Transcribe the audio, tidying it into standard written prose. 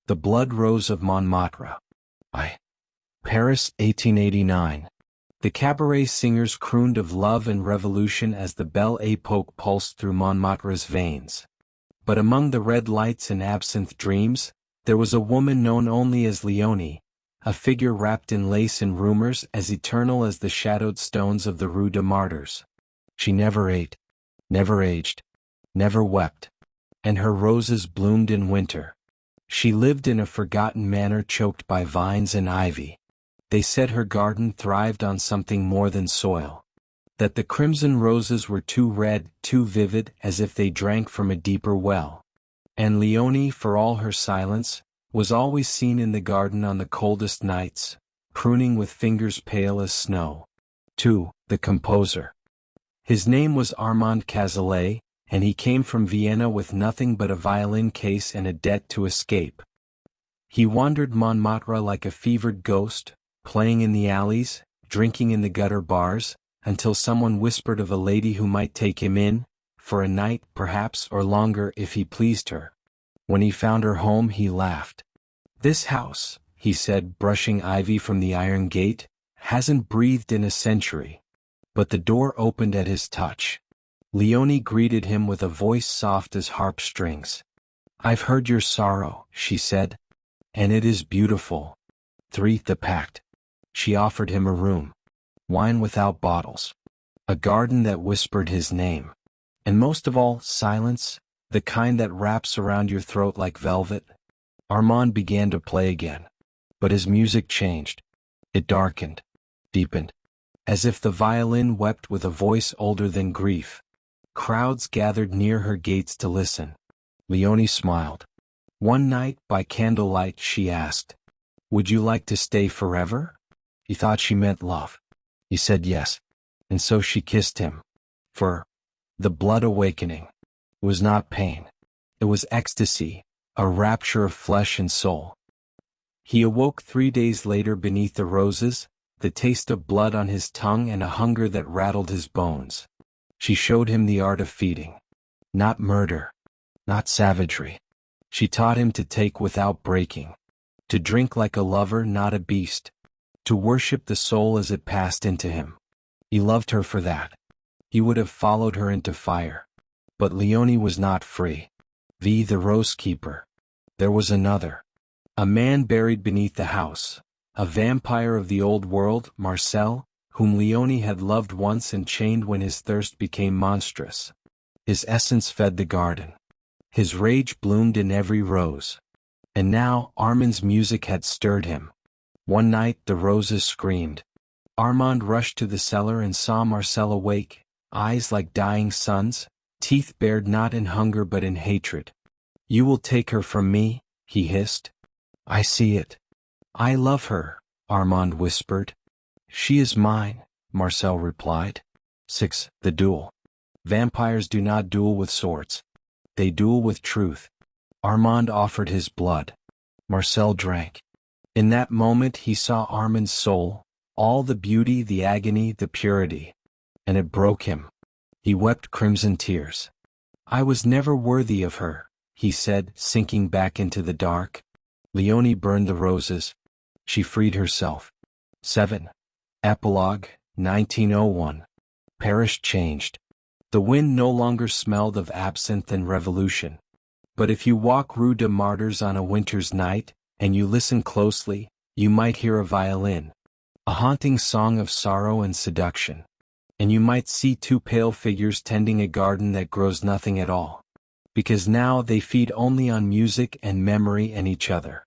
The Blood Rose of Montmartre. I. Paris, 1889. The cabaret singers crooned of love and revolution as the Belle Époque pulsed through Montmartre's veins. But among the red lights and absinthe dreams, there was a woman known only as Léonie, a figure wrapped in lace and rumors as eternal as the shadowed stones of the Rue de Martyrs. She never ate, never aged, never wept, and her roses bloomed in winter. She lived in a forgotten manor choked by vines and ivy. They said her garden thrived on something more than soil, that the crimson roses were too red, too vivid, as if they drank from a deeper well. And Léonie, for all her silence, was always seen in the garden on the coldest nights, pruning with fingers pale as snow. 2. The composer. His name was Armand Cazalet, and he came from Vienna with nothing but a violin case and a debt to escape. He wandered Montmartre like a fevered ghost, playing in the alleys, drinking in the gutter bars, until someone whispered of a lady who might take him in, for a night perhaps or longer if he pleased her. When he found her home he laughed. "This house," he said, brushing ivy from the iron gate, "hasn't breathed in a century." But the door opened at his touch. Léonie greeted him with a voice soft as harp strings. "I've heard your sorrow," she said, "and it is beautiful." 3. The pact. She offered him a room, wine without bottles, a garden that whispered his name, and most of all, silence, the kind that wraps around your throat like velvet. Armand began to play again, but his music changed. It darkened, deepened, as if the violin wept with a voice older than grief. Crowds gathered near her gates to listen. Léonie smiled. One night, by candlelight, she asked, "Would you like to stay forever?" He thought she meant love. He said yes, and so she kissed him. For the blood awakening was not pain. It was ecstasy, a rapture of flesh and soul. He awoke 3 days later beneath the roses, the taste of blood on his tongue and a hunger that rattled his bones. She showed him the art of feeding. Not murder, not savagery. She taught him to take without breaking, to drink like a lover, not a beast, to worship the soul as it passed into him. He loved her for that. He would have followed her into fire. But Léonie was not free. The rose keeper. There was another. A man buried beneath the house. A vampire of the old world, Marcel, whom Léonie had loved once and chained when his thirst became monstrous. His essence fed the garden. His rage bloomed in every rose. And now Armand's music had stirred him. One night the roses screamed. Armand rushed to the cellar and saw Marcel awake, eyes like dying suns, teeth bared not in hunger but in hatred. "You will take her from me," he hissed. "I see it. I love her," Armand whispered. "She is mine," Marcel replied. 6. The duel. Vampires do not duel with swords. They duel with truth. Armand offered his blood. Marcel drank. In that moment he saw Armand's soul, all the beauty, the agony, the purity. And it broke him. He wept crimson tears. "I was never worthy of her," he said, sinking back into the dark. Léonie burned the roses. She freed herself. 7. Epilogue, 1901. Paris changed. The wind no longer smelled of absinthe and revolution. But if you walk Rue de Martyrs on a winter's night, and you listen closely, you might hear a violin, a haunting song of sorrow and seduction. And you might see 2 pale figures tending a garden that grows nothing at all. Because now they feed only on music and memory and each other.